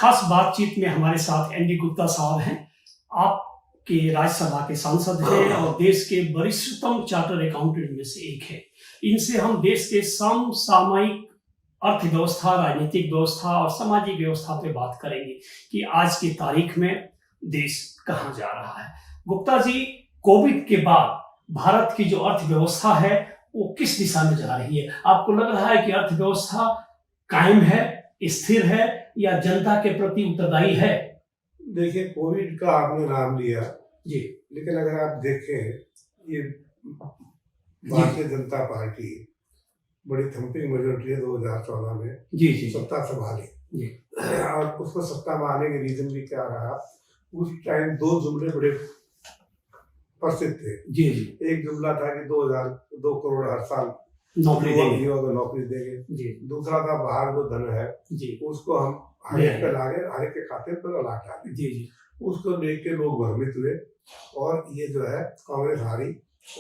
खास बातचीत में हमारे साथ एनडी गुप्ता साहब हैं। आपके राज्यसभा के सांसद हैं और देश के वरिष्ठतम चार्टर अकाउंटेंट में से एक है। इनसे हम देश के समसामयिक अर्थव्यवस्था, राजनीतिक व्यवस्था और सामाजिक व्यवस्था पे बात करेंगे कि आज की तारीख में देश कहाँ जा रहा है। गुप्ता जी, कोविड के बाद भारत की जो अर्थव्यवस्था है वो किस दिशा में जा रही है? आपको लग रहा है कि अर्थव्यवस्था कायम है, स्थिर है या जनता के प्रति उत्तरदायी है? देखिए, कोविड का आपने नाम लिया जी, लेकिन अगर आप देखें, ये भारतीय जनता पार्टी बड़ी थम्पिंग मेजोरिटी है 2014 में जी जी सत्ता संभाली जी। और उसको सत्ता में आने के रीजन भी क्या रहा, उस टाइम दो जुमले बड़े प्रसिद्ध थे। जी जी। एक जुमला था कि 2 करोड़ हर साल नौकरी देंगे। तो नौकरी देंगे। जी दूसरा था बाहर जो धन है जी उसको हम हर एक पे लागे, हर एक के खाते पर लाट डालें। जी जी। उसको देख के लोग भ्रमित हुए और ये जो है कांग्रेस हारी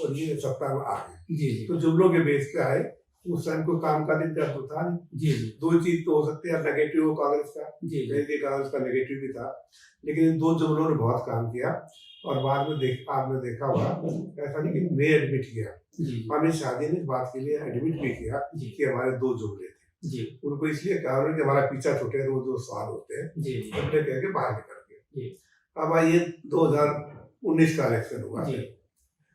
और ये सत्ता में आ गई। जी जी तो जुमलों के बेस पे आए। उस टाइम कोई काम का दिन तो था नहीं। जी जी। दो चीज तो हो सकती है, नेगेटिव हो कांग्रेस का, जी जी। कांग्रेस का नेगेटिव भी था, लेकिन इन दो जुमलों ने बहुत काम किया। और बाद में आपने देखा होगा, ऐसा नहीं कि मैं एडमिट किया, अमित शाह जी ने इस बात के लिए एडमिट भी किया कि हमारे दो जुमले थे। जी। उनको इसलिए कहा कि हमारा पीछा छूटे, रोज जो सवाल होते हैं जी अपने कह के बाहर निकल जी। गए। अब आइए 2019 का इलेक्शन हुआ,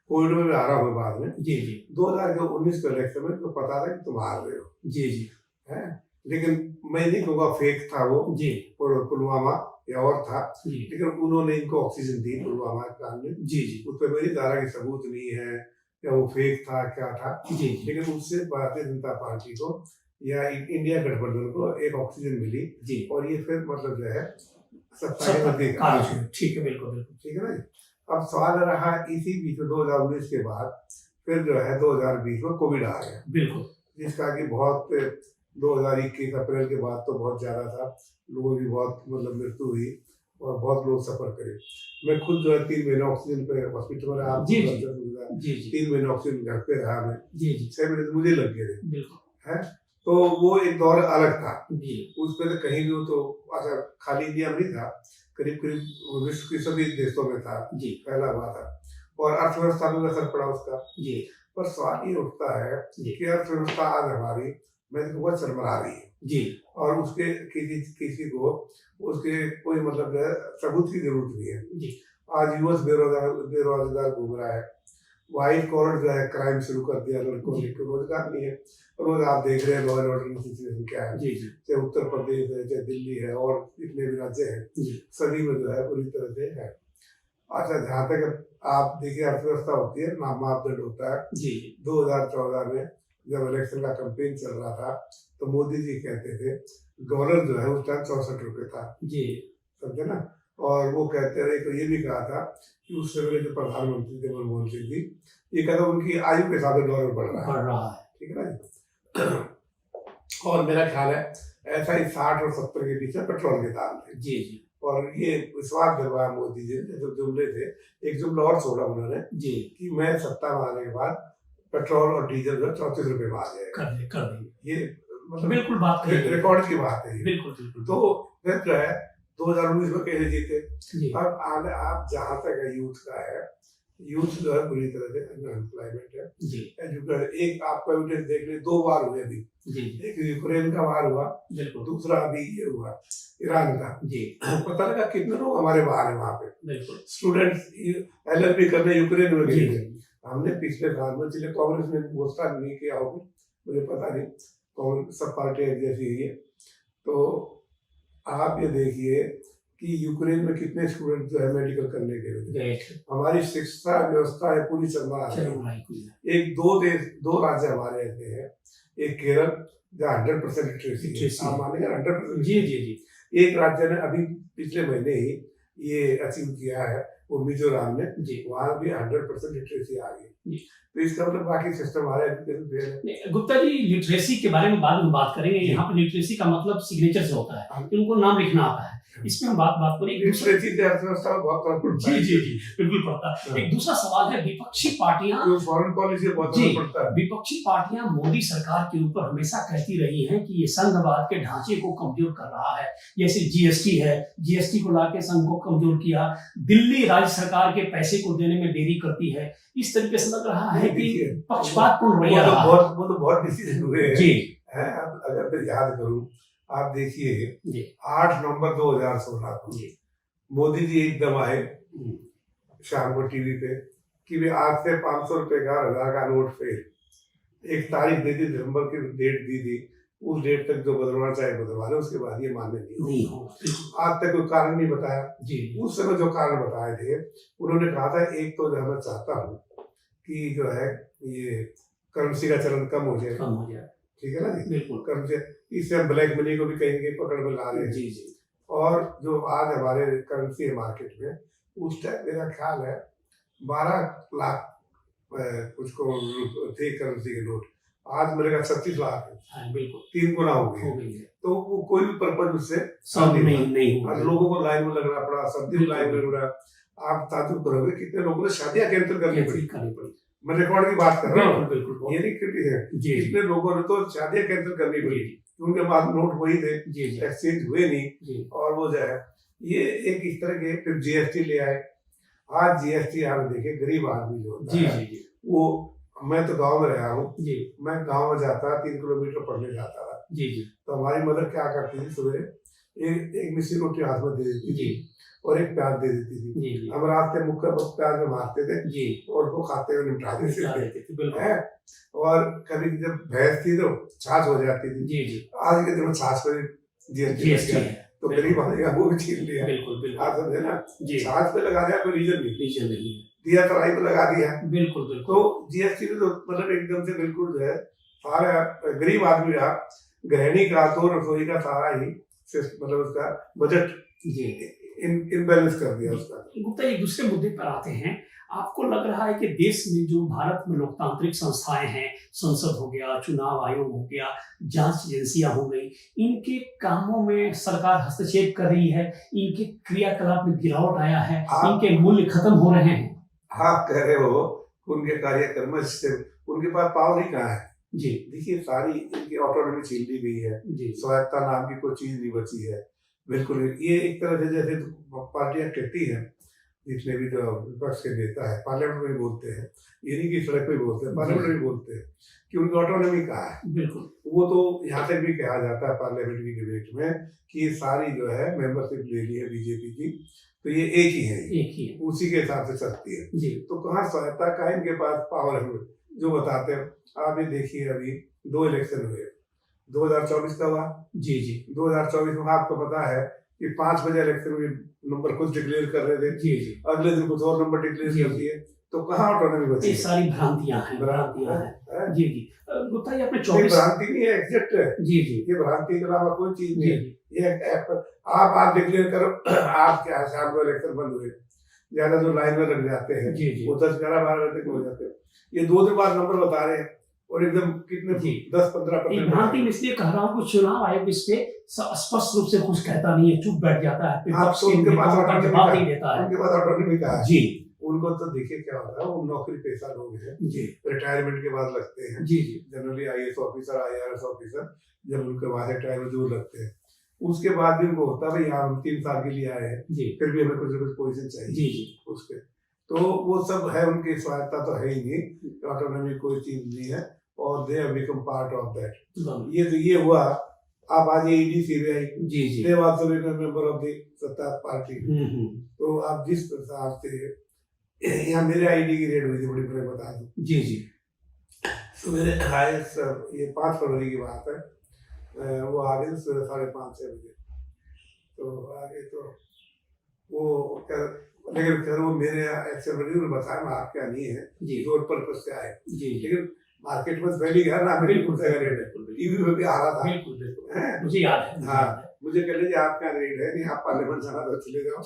कोविड में भी आ रहा हुआ बाद में। जी जी। 2019 के इलेक्शन में तो पता था कि तुम हार रहे हो। जी जी। है, लेकिन मैं नहीं कहूँगा फेक था वो जी। पुलवामा या और था, जी। लेकिन उन्होंने इनको ऑक्सीजन दी पुलवामा कांड में। जी जी। उस पर मेरी धारा की सबूत नहीं है या वो फेक था क्या था। जी। लेकिन उससे भारतीय जनता पार्टी को या इंडिया गठबंधन को एक ऑक्सीजन मिली जी। और ये फिर मतलब जो है ठीक है, बिल्कुल बिल्कुल ठीक है ना जी। अब सवाल रहा इसी बीच में 2019 के बाद फिर जो है 2020 में कोविड आ गया, बिल्कुल, जिसका कि बहुत 2021 अप्रैल के बाद तो बहुत ज्यादा था, लोगों की बहुत मतलब मृत्यु हुई और बहुत लोग सफर करे। मैं खुद जो है 3 महीने ऑक्सीजन पे हॉस्पिटल में रहा। जी जी जी। 3 महीने ऑक्सीजन घर पे रहा मैं। जी जी। 6 महीने तो मुझे लग गए थे। बिल्कुल है, तो वो एक दौर अलग था जी। उस पे तो कहीं भी तो अच्छा खाली इंडिया में नहीं था, करीब करीब विश्व के सभी देशों में था जी, फैला हुआ था और अर्थव्यवस्था में असर पड़ा उसका जी। पर सवाल ये उठता है कि अर्थव्यवस्था आज हमारी मैं तो बहुत चरमरा रही है जी, और उसके किसी को उसके कोई मतलब जो है सबूत की जरूरत नहीं है जी। आज यूएस बेरोजगार घूम रहा है, व्हाइट कॉलर जो है क्राइम शुरू कर दिया, लड़कों ने रोजगार नहीं है। रोज आप देख रहे हैं लॉ एंड ऑर्डर की सिचुएशन क्या है जी जी। चाहे उत्तर प्रदेश है, चाहे दिल्ली है और जितने भी राज्य हैं सभी में जो है बुरी तरह से है। अच्छा, जहाँ तक आप देखिए अर्थव्यवस्था होती है, मापदंड होता है जी। 2014 में जब इलेक्शन का कैंपेन चल रहा था तो मोदी जी कहते थे डॉलर जो है उस टाइम 64 रुपए था जी, समझे ना। और वो कहते रहे तो ये भी कहा था कि उस समय जो प्रधानमंत्री थे मनमोहन सिंह जी, ये कहता उनकी आयु के हिसाब से डॉलर बढ़ रहा है, ठीक है ना जी। और मेरा ख्याल है ऐसा ही 60 और 70 के बीच में पेट्रोल के दाम थे जी जी। और ये विश्वास दिलवाया मोदी जी ने, जो जुमले थे, एक जुमला और छोड़ा उन्होंने जी कि मैं सत्ता में आने के बाद पेट्रोल और डीजल जो 34 रुपए में आ जाएगा कर देंगे। ये मतलब बिल्कुल बात रिकॉर्ड की बात है। बिल्कुल बिल्कुल। तो फिर जो है 2019 में कैसे जीते। अब आप जहाँ तक यूथ का है, यूथ जो है बुरी तरह से अनएम्प्लॉयमेंट है जी। एक आपका एविडेंस देख ले, 2 बार हुए अभी जी। एक यूक्रेन का वार हुआ, दूसरा अभी ये हुआ ईरान का जी। पता लगा कितने लोग हमारे बाहर है वहाँ पे, स्टूडेंट्स LLB करने यूक्रेन में गए थे। हमने पिछले साल में चले कांग्रेस ने घोषणा नहीं किया होगा, मुझे पता नहीं, कांग्रेस सब पार्टियां जैसी है। तो आप ये देखिए कि यूक्रेन में कितने स्टूडेंट जो है मेडिकल करने के लिए, हमारी शिक्षा व्यवस्था है पूरी चरमरा रही है। एक दो राज्य हमारे ऐसे हैं, एक केरल जहाँ 100% लिटरेसी, आप मानेंगे 100% जी जी जी। एक राज्य ने अभी पिछले महीने ही ये अचीव किया है वो मिजोरम में, जी वहाँ भी 100% लिटरेसी आ जी। गई। तो इसका मतलब बाकी सिस्टम हमारे एजुकेशन फेल है। नहीं, गुप्ता जी लिटरेसी के बारे में बाद में बात करेंगे। जी। यहाँ पे लिटरेसी का मतलब सिग्नेचर से होता है हाँ। कि उनको नाम लिखना आता है, इसमें हम बात करें। लिटरेसी से अर्थव्यवस्था में बहुत फर्क पड़ता जी है। जी जी बिल्कुल पड़ता है। हाँ। एक दूसरा सवाल है, विपक्षी पार्टियां जो फॉरेन पॉलिसी बहुत जी फर्क पड़ता है। विपक्षी पार्टियां मोदी सरकार के ऊपर हमेशा कहती रही हैं कि ये संघवाद के ढांचे को कमजोर कर रहा है। जैसे जीएसटी है, जीएसटी को लाके संघ को कमजोर किया, दिल्ली राज्य सरकार के पैसे को देने में देरी करती है। इस तरीके से लग रहा है कि पक्षपातपूर्ण रवैया रहा है। वो तो बहुत डिसीजन हुए जी हैं। अब अगर मैं याद करूं, आप देखिए जी 8 नवंबर 2016 को जी मोदी जी एकदम आए शाम को टीवी पे कि वे आज से 500 रुपए का 1000 का नोट फेल। एक तारीख दे दी, दिसंबर की डेट दी थी, उस डेट तक जो बदलवाना चाहे बदलवा ले, उसके बाद ये मान्य नहीं हो। आज तक कोई कारण नहीं बताया। जी उस समय जो कारण बताए थे, उन्होंने कहा था एक तो जो मैं चाहता हूँ कि जो है ये करेंसी का चलन कम हो जाए। ठीक है ना जी, बिल्कुल करेंसी, इससे हम ब्लैक मनी को भी कहेंगे पकड़ में ला रहे हैं। जी जी। और जो आज हमारे करेंसी है मार्केट में, उस टाइम मेरा ख्याल है 12 लाख कुछ को थे करेंसी के नोट, आज मेरे का 36 लाख है। हाँ, बिल्कुल 3 गुना हो गए। तो वो कोई भी पर्पज उससे नहीं हुआ। लोगों को लाइन में लगना पड़ा, सर्दी में लाइन में लगना। आप ताजुब करोगे कितने लोगों ने शादियां कैंसिल करनी पड़ी। मैं रिकॉर्ड की बात कर रहा हूँ, बिल्कुल ये नहीं क्रिटिक है। कितने लोगों ने तो शादियां कैंसिल करनी पड़ी, उनके पास नोट वही थे, एक्सचेंज हुए नहीं। और वो जो है ये एक इस तरह के, फिर जीएसटी ले आए। आज जीएसटी आप देखे, गरीब आदमी जो होता है वो, मैं तो गांव में रहा हूँ, मैं गांव में जाता 3 किलोमीटर पढ़ने जाता था। तो हमारी मदर क्या करती थी, सवेरे एक मिस्सी रोटी हाथ में दे देती थी और एक प्याज दे देती थी। हम रात के मुक्का प्याज में मारते थे और उसको खाते हुए निपटा देते थे। और कभी जब भैंस थी तो छाछ हो जाती थी। आज के दिन में छाछ पर जीएसटी तो गरीब आदमी का वो भी छीन लिया। आप समझे ना, छाछ पे लगा दिया, कोई रीजन नहीं दिया, तराई पे लगा दिया। बिल्कुल। तो जीएसटी में तो मतलब एकदम से बिल्कुल जो है सारा गरीब आदमी रहा, गृहिणी का तो रसोई का सारा ही मतलब उसका बजट इनबैलेंस कर दिया उसका। गुप्ता जी दूसरे मुद्दे पर आते हैं। आपको लग रहा है कि देश में जो भारत में लोकतांत्रिक संस्थाएं हैं, संसद हो गया, चुनाव आयोग हो गया, जांच एजेंसियां हो गई, इनके कामों में सरकार हस्तक्षेप कर रही है, इनके क्रियाकलाप में गिरावट आया है, इनके मूल्य खत्म हो रहे हैं। आप कह रहे हो उनके कार्यक्रम से उनके पास पावर ही कहाँ है। जी देखिए सारी इनकी ऑटोनॉमी छीन ली गई है, स्वायत्ता नाम की कोई चीज नहीं बची है। बिल्कुल ये एक तरह से जैसे पार्टियां कहती हैं, जितने भी जो विपक्ष के नेता है पार्लियामेंट में बोलते हैं, ये नहीं कि सड़क पे बोलते हैं, पार्लियामेंट में बोलते हैं कि उनकी ऑटोनॉमी कहाँ है। बिल्कुल वो तो यहाँ तक भी कहा जाता है पार्लियामेंट की डिबेट में कि ये सारी जो है मेंबरशिप ले ली है बीजेपी की, तो ये एक ही है, उसी के हिसाब से चलती है। तो कहाँ स्वायत्ता का इनके पास पावर है जो बताते हैं। आप ये देखिए अभी 2 इलेक्शन हुए, 2024 का हुआ। 2024 में आपको पता है कि 5 बजे इलेक्शन में नंबर कुछ डिक्लेयर कर रहे थे, अगले दिन कुछ और नंबर डिक्लेयर कर दिए। तो कहाँ ऑटोनॉमी बची? ये सारी भ्रांतियां हैं। जी गुप्ता जी आपने 24 भ्रांति नहीं है, एग्जैक्ट है। ये भ्रांति के अलावा कोई चीज नहीं है। ये आप डिक्लेयर करो, आप क्या शाम को इलेक्शन बंद हुए, ज्यादा जो लाइन में लग जाते हैं वो 10, 11, 12 बजे तक हो जाते हैं। ये 2 दिन बाद नंबर बता रहे हैं और एकदम कितने 10-15% भ्रांति में इसलिए कह रहा हूँ कि चुनाव आयोग इस पे स्पष्ट रूप से कुछ कहता नहीं है, चुप बैठ जाता है, उनके पास ऑटोनॉमी का है। उनको तो देखिए क्या होता है, वो नौकरी पेशा लोग हैं, रिटायरमेंट के बाद लगते हैं। Generally IAS officer, IRS officer जब उनके बाद रिटायरमेंट जरूर लगते हैं, उसके बाद भी उनको होता है भाई यहाँ हम 3 साल के लिए आए हैं, फिर भी हमें कुछ न कुछ पोजीशन चाहिए उसके। तो वो सब है, उनकी स्वायत्ता तो है ही नहीं, ऑटोनॉमी कोई चीज नहीं है और they have become part of that. ये तो ये हुआ। आप आज ED CBI they was member of the सत्ता पार्टी। तो आप जिस प्रकार से यहाँ मेरे आईडी की रेड हुई थी, बड़ी बड़े बता दूं। तो मेरे आए ये 5 फरवरी की बात है, वो आ गए 5:30-6 बजे। तो आगे तो वो लेकिन खैर वो मेरे एक्शन ने बताया मैं आपके यहाँ नहीं है, रोड पर्पस से आए। लेकिन मार्केट में पहली गया ना, टीवी में भी आ रहा था, मुझे याद है। हाँ मुझे कह लीजिए आपका रेट है नहीं, आप पार्लियामेंट जाना तो चले जाओ।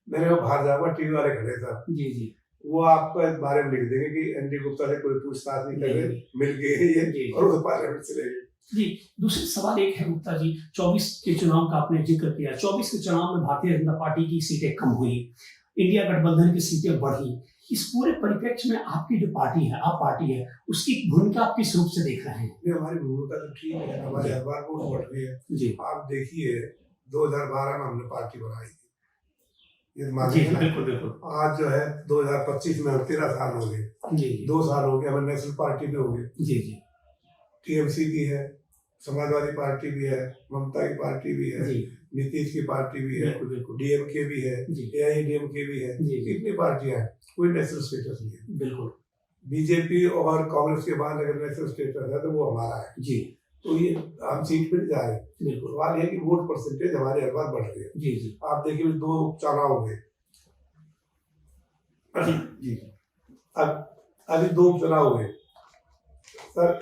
मैंने वो बाहर जाऊंगा, टीवी वाले खड़े थे जी जी वो आपको इस बारे में लिख देंगे कि एनडी गुप्ता से कोई पूछताछ नहीं कर रहे, मिल गए ये और वो पार्लियामेंट चले गए। जी, दूसरा सवाल एक है गुप्ता जी, 24 के चुनाव का आपने जिक्र किया। 24 के चुनाव में भारतीय जनता पार्टी की सीटें कम हुई, इंडिया गठबंधन की सीटें बढ़ी। इस पूरे परिप्रेक्ष्य में आपकी जो पार्टी है, आप पार्टी है, उसकी भूमिका आप किस रूप से देख रहे हैं? ये हमारी भूमिका तो ठीक है, हमारे हर बार वोट बढ़ रही है। जी आप देखिए 2012 में हमने पार्टी बनाई थी, ये जी मानिए ना। बिल्कुल बिल्कुल। आज जो है 2025 में 13 साल हो गए, जी 2 साल हो गए, हमें नेशनल पार्टी भी हो गई, जी जी टीएमसी भी है, समाजवादी पार्टी भी है, ममता की पार्टी भी है, जी नीतीश की पार्टी भी है, बिल्कुल बिल्कुल डीएमके भी है, जी एआईएडीएमके भी है, जी जी कितनी पार्टियां हैं, कोई नेशनल स्टेटस नहीं है। बिल्कुल बीजेपी और कांग्रेस के बाद अगर नेशनल स्टेटस है तो वो हमारा है। जी तो ये हम सीट पे नहीं जा रहे। बिल्कुल सवाल ये है कि वोट परसेंटेज हमारे हर बार बढ़ रही है। जी जी आप देखिए 2 चुनाव हो गए, जी अब अभी 2 चुनाव हुए सर,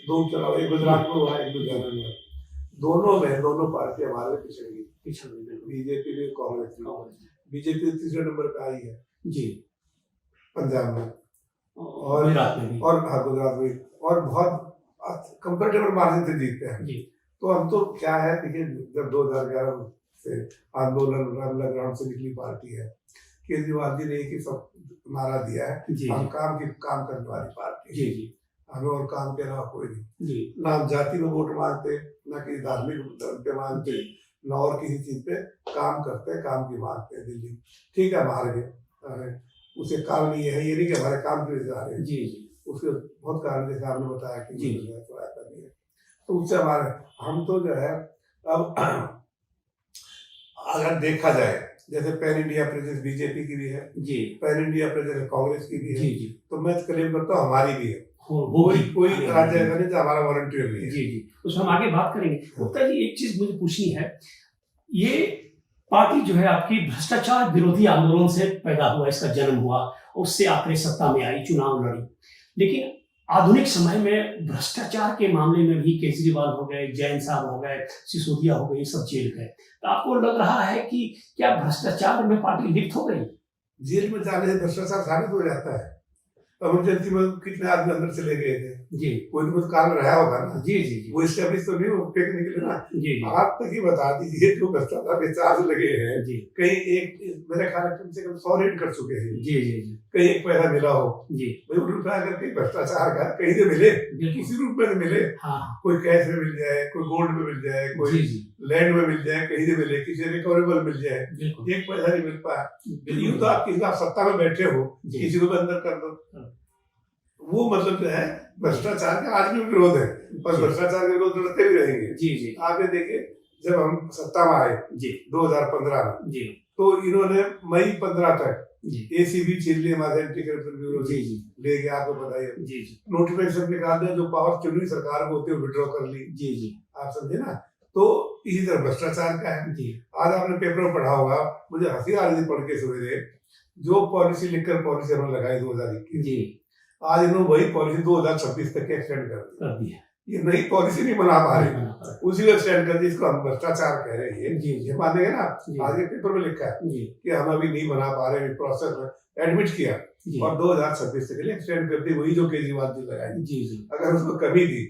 2 चुनाव, एक गुजरात में हुआ, एक गुजरात में हुआ। दोनों में दोनों पार्टी हमारे पिछड़ गई, बीजेपी भी कांग्रेस भी। बीजेपी 3रे नंबर पे आई है जी पंजाब में और गुजरात में भी। और हाँ गुजरात में, और बहुत कंफर्टेबल मार्जिन से जीतते हैं। जी तो हम तो क्या है, देखिए जब 2011 से आंदोलन रामला ग्राउंड से निकली पार्टी है, केजरीवाल जी ने एक ही सब नारा दिया है, जी हम काम करने वाली पार्टी है। जी जी हमें और काम के अलावा कोई नहीं, जी ना हम जाति में वोट मांगते, ना किसी धार्मिक धर्म पे मांगते, ना और किसी चीज पे, काम करते हैं, काम की मांगते हैं। दिल्ली ठीक है, हम हार गए, उसके कारण ये है, ये नहीं कि हमारे काम के लिए आ रहे हैं, जी जी उसके बहुत कारण जैसे आपने बताया कि जी तो ऐसा नहीं है, तो उससे हमारे हम तो जो है अब अगर देखा जाए, जैसे पैन इंडिया प्रेजेंस बीजेपी की भी है जी पैन इंडिया प्रेजेंस कांग्रेस की भी है, जी जी तो मैं क्लेम करता हूँ हमारी भी है। कोई कोई राज्य ऐसा नहीं जो हमारा वॉलंटियर नहीं है। जी जी उसमें हम आगे बात करेंगे। गुप्ता जी एक चीज मुझे पूछनी है, ये पार्टी जो है आपकी भ्रष्टाचार विरोधी आंदोलन से पैदा हुआ, इसका जन्म हुआ, उससे आखिर सत्ता में आई, चुनाव लड़ी, लेकिन आधुनिक समय में भ्रष्टाचार के मामले में भी केजरीवाल हो गए, जैन साहब हो गए, सिसोदिया हो गए, सब जेल गए। तो आपको लग रहा है कि क्या भ्रष्टाचार में पार्टी लिप्त हो गई? जेल में जाने से भ्रष्टाचार साबित हो जाता है। इमरजेंसी में कितने आदमी अंदर चले गए थे, जी कोई कुछ कारण रहा होगा ना। जी जी जी वो स्टेब्लिश तो नहीं, वो फेक निकले ना। जी जी आप तक ही बता दीजिए जो भ्रष्टाचार के चार्ज लगे हैं, जी कहीं एक मेरे ख्याल में कम से कम 100 रेड कर चुके हैं, जी जी जी कहीं एक पैसा मिला हो जी भाई, रुपया अगर कहीं भ्रष्टाचार का कहीं से मिले, किसी रूप में मिले, हाँ कोई कैश में मिल जाए, कोई गोल्ड में मिल जाए, कोई जी जी लैंड में मिल जाए, कहीं से मिले, किसी रिकवरेबल मिल जाए, बिल्कुल एक पैसा नहीं मिल पाया। बिल्कुल। यूं तो आप किसी आप सत्ता में बैठे हो, जी। किसी को भी अंदर कर दो, हाँ। वो मतलब जो है भ्रष्टाचार का आज भी विरोध है, और जी। भ्रष्टाचार के विरोध लड़ते भी रहेंगे। जी जी आप ये देखिए, जब हम सत्ता में आए जी 2015 में, जी तो इन्होंने मई 15 तक जी एसीबी छीन लिया, हमारे एंटी करप्शन ब्यूरो जी जी ले गया, आपको बताइए, जी जी नोटिफिकेशन निकाल दिया, जो पावर चुनी सरकार को होती है विड्रॉ कर ली, जी जी आप समझे ना। तो इसी तरह भ्रष्टाचार का है। जी आज आपने पेपर में पढ़ा होगा, मुझे हंसी आ रही थी पढ़ के सवेरे, जो पॉलिसी लिखकर पॉलिसी हमने लगाई 2021, जी आज इन्होंने वही पॉलिसी 2026 तक एक्सटेंड कर दी। कर दिया। ये नई पॉलिसी नहीं बना पा रही, उसी को एक्सटेंड कर दी, इसको हम भ्रष्टाचार कह रहे हैं। जी ये मानेंगे ना, जी आज ये पेपर में लिखा है जी कि हम अभी नहीं बना पा रहे, प्रोसेस में एडमिट किया जी और 2026 तक के लिए एक्सटेंड कर दी, वही जो केजरीवाल जी लगाई। जी जी अगर उसको कमी थी,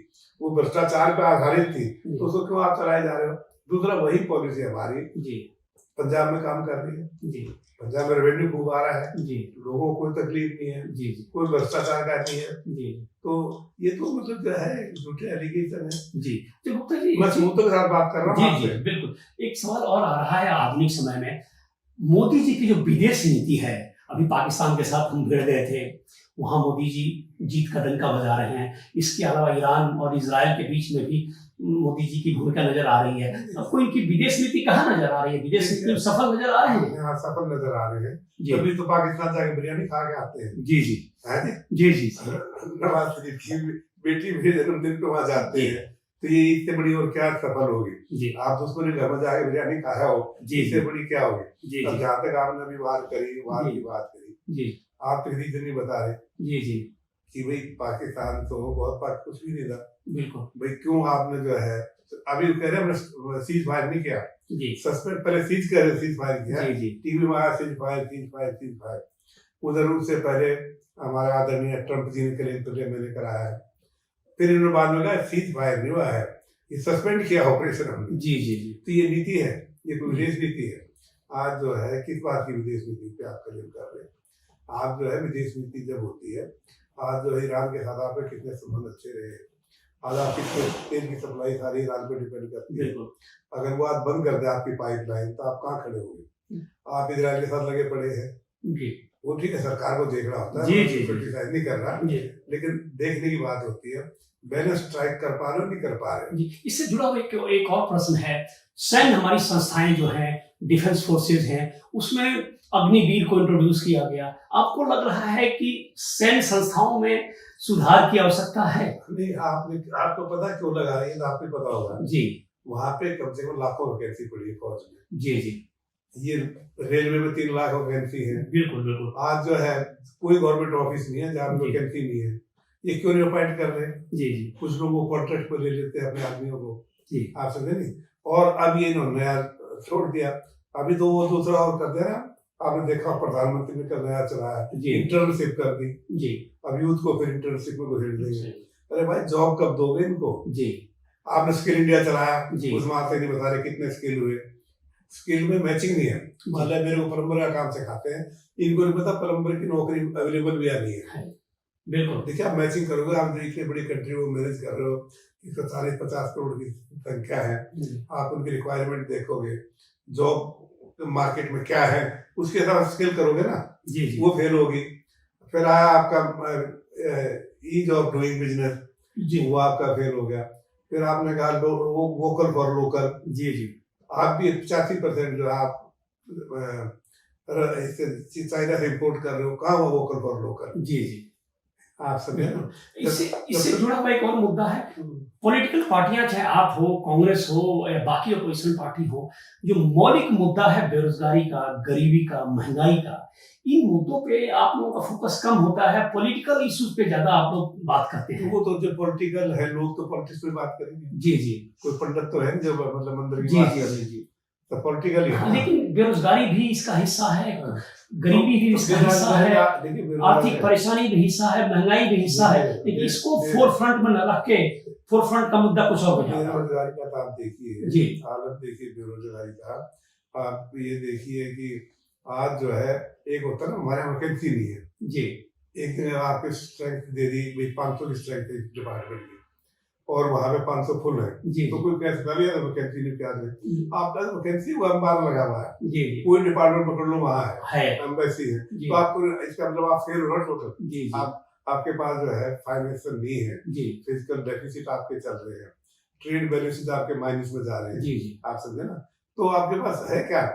वो भ्रष्टाचार पर आधारित थी, तो उसको क्यों आप चलाए जा रहे हो? दूसरा वही पॉलिसी हमारी जी पंजाब में काम कर रही है, जी पंजाब में रेवेन्यू खूब आ रहा है, जी लोगों को कोई तकलीफ नहीं है, जी जी कोई भ्रष्टाचार का नहीं है। जी तो ये तो मतलब जो है झूठे एलिगेशन है। जी तो गुप्ता जी मैं सबूतों के साथ बात कर रहा हूँ जी आपसे। जी बिल्कुल। एक सवाल और आ रहा है, आधुनिक समय में मोदी जी की जो विदेश नीति है, अभी पाकिस्तान के साथ हम भिड़ गए थे, वहां मोदी जी जीत का डंका बजा रहे हैं। इसके अलावा ईरान और इजराइल के बीच में भी मोदी जी की भूमिका नजर आ रही है। आपको इनकी विदेश नीति कहाँ नजर आ रही है? विदेश नीति में सफल नजर आ रहे हैं? हाँ, सफल नजर आ रहे हैं। जी तभी तो पाकिस्तान जाके बिरयानी खा के आते हैं। जी जी है जी जी नवाज शरीफ की बेटी मेरे जन्मदिन पे वहां जाते हैं, तो ये इससे बड़ी और क्या सफल होगी? जी आप दुश्मन के घर में जाके बिरयानी खाया हो, जी इससे बड़ी क्या होगी? जी अब जहाँ तक आपने अभी बात करी, वहां जी। की बात करी, जी आप तो रीजन नहीं बता रहे जी जी कि भाई पाकिस्तान तो बहुत पाक कुछ भी नहीं था, बिल्कुल भाई क्यों आपने जो है अभी कह रहे हैं सीज फायर नहीं किया जी सस्पेंड, पहले सीज कर रहे सीज फायर किया, जी जी टीवी में आया cease fire cease fire cease fire, उधर उससे पहले हमारे आदरणीय ट्रंप जी ने क्लेम कर लिया मैंने कराया है, फिर इन्होंने बाद में कहा सीज फायर नहीं हुआ है, ये सस्पेंड किया ऑपरेशन हमने। जी जी जी तो ये नीति है, ये कोई विदेश नीति है। आज जो है किस बात की विदेश नीति पे आप क्लेम कर रहे हैं? आप जो है विदेश नीति जब होती है, आज जो है ईरान के साथ आपके कितने संबंध अच्छे रहे, आज आपकी तेल की सप्लाई सारी ईरान पे डिपेंड करती है, अगर वो आज बंद कर दे आपकी पाइपलाइन तो आप कहाँ खड़े होंगे? आप इजराइल के साथ लगे पड़े हैं जी वो ठीक है, सरकार को देखना होता है, जी जी क्रिटिसाइज नहीं कर रहा, लेकिन देखने की बात होती है बैलेंस स्ट्राइक कर पा रहे हो नहीं कर पा रहे जी। इससे जुड़ा हुआ एक और प्रश्न है, सैन्य हमारी संस्थाएं जो हैं, डिफेंस फोर्सेज हैं, उसमें अग्निवीर को इंट्रोड्यूस किया गया, आपको लग रहा है कि सैन्य संस्थाओं में सुधार की आवश्यकता है? नहीं, आपको पता है क्यों लगा रही है, तो आपको पता होगा जी, वहां पे कम से कम लाखों वैकेंसी पड़ी है फौज में। जी जी, ये रेलवे में 3 लाख वैकेंसी है, बिल्कुल बिल्कुल। आज जो है कोई गवर्नमेंट ऑफिस नहीं है जहाँ वैकेंसी नहीं है, ये क्यों नहीं अपॉइंट कर रहे हैं? जी जी, कुछ लोग वो कॉन्ट्रैक्ट पर ले लेते हैं अपने आदमियों को, जी आप समझे नहीं। और अब ये इन्होंने नया छोड़ दिया, अभी तो वो दूसरा और कर दे रहा, आपने देखा प्रधानमंत्री ने कल नया चलाया इंटर्नशिप कर दी जी, अब यूथ को फिर इंटर्नशिप में घुसेड़ देंगे। अरे भाई जॉब कब दोगे इनको? जी, आपने स्किल इंडिया चलाया, जी, उसमें आपसे नहीं बता रहे कितने स्किल हुए, स्किल में मैचिंग नहीं है। मान लिया मेरे को प्लम्बर का काम सिखाते हैं, इनको नहीं पता प्लम्बर की नौकरी अवेलेबल भी नहीं है। बिल्कुल। देखिए आप मैचिंग करोगे, आप इतनी बड़ी कंट्री को मैनेज कर रहे हो, 140-50 करोड़ की संख्या है, आप उनकी रिक्वायरमेंट देखोगे, जॉब मार्केट में क्या है उसके हिसाब स्किल करोगे ना, जी जी, वो फेल होगी। फिर आया आपका ईज ऑफ डूइंग बिजनेस, वो आपका फेल हो गया। फिर आपने कहा वो वोकल फॉर लोकल, जी जी, आप भी 85% जो आप चाइना से इम्पोर्ट कर रहे हो, कहाँ वो वोकल फॉर लोकल? जी जी, आप समझे ना। इससे जुड़ा हुआ एक और मुद्दा है, पॉलिटिकल पार्टियां चाहे आप हो, कांग्रेस हो या बाकी अपोजिशन पार्टी हो, जो मौलिक मुद्दा है बेरोजगारी का, गरीबी का, महंगाई का, इन मुद्दों पे आप लोगों का फोकस कम होता है, पॉलिटिकल इश्यूज पे ज्यादा आप लोग बात करते हैं। वो तो जो पॉलिटिकल है, लोग तो पॉलिटिक्स पे बात करेंगे। जी जी, कोई पंडित तो है जो मतलब मंदिर की जी बात जी जी, तो पॉलिटिकल ही। लेकिन बेरोजगारी भी इसका हिस्सा है, गरीबी भी इसका हिस्सा है, आर्थिक परेशानी भी हिस्सा है, महंगाई भी हिस्सा है, लेकिन इसको फोर फ्रंट में न रख के, फोर फ्रंट का मुद्दा कुछ और हो जाता है। बेरोजगारी का तो आप देखिए जी, हालत देखिए बेरोजगारी का, आप ये देखिए कि आज जो है एक होता है ना हमारे यहाँ वैकेंसी नहीं है जी, एक दिन आपके स्ट्रेंथ दे दी भाई 500 की स्ट्रेंथ है डिपार्टमेंट की और वहाँ पे 500 फुल है जी, तो कोई कैसे कर लिया वैकेंसी नहीं क्या दे, आपका वैकेंसी वो अंबार लगा हुआ है जी, कोई डिपार्टमेंट पकड़ लो वहाँ है एम्बेसी है, तो आपको इसका मतलब आप फेल हो टोटल जी, आपके पास जो है फाइनेंशियल नहीं है जी, फिजिकल डेफिसिट आपके चल रहे हैं, ट्रेड बैलेंसेस आपके माइनस में जा रहे हैं जी, आप समझे ना। तो आपके पास है क्या?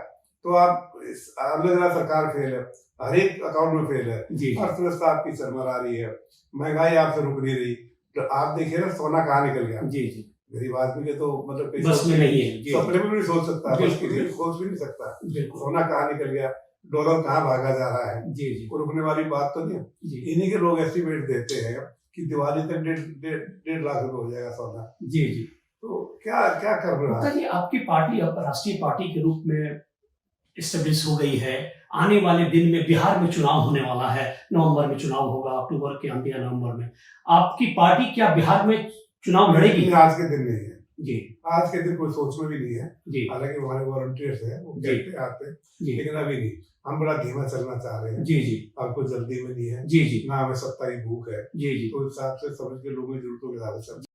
तो आप लग रहा सरकार फेल है, हर एक अकाउंट में फेल है, अर्थव्यवस्था आपकी चरमरा रही है, महंगाई आपसे रुक नहीं रही। तो आप देखिए ना सोना कहाँ निकल गया जी जी, गरीब आदमी के तो मतलब बस में नहीं है, सपने में भी नहीं सोच सकता, सोच भी नहीं सकता, सोना कहाँ निकल गया, डॉलर कहाँ भागा जा रहा है जी जी, रुकने वाली बात तो नहीं। इन्हीं के लोग एस्टिमेट देते हैं कि दिवाली तक 1.5 लाख रुपए हो जाएगा सोना जी जी। तो क्या क्या कर रहा है? आपकी पार्टी अब राष्ट्रीय पार्टी के रूप में एस्टेब्लिश हो गई है, आने वाले दिन में बिहार में चुनाव होने वाला है, नवंबर में चुनाव होगा, अक्टूबर के अंत या नवंबर में आपकी पार्टी क्या बिहार में चुनाव लड़ेगी? आज के दिन नहीं है जी, आज के दिन कोई सोच में भी नहीं है जी, हालांकि हमारे वॉलंटियर्स हैं वो कहते आते जी, लेकिन अभी नहीं, हम बड़ा धीमा चलना चाह रहे हैं जी जी, आपको जल्दी में नहीं है जी जी, ना हमें सत्ता की भूख है जी जी, तो हिसाब से समझ के लोगों की जरूरतों के हिसाब से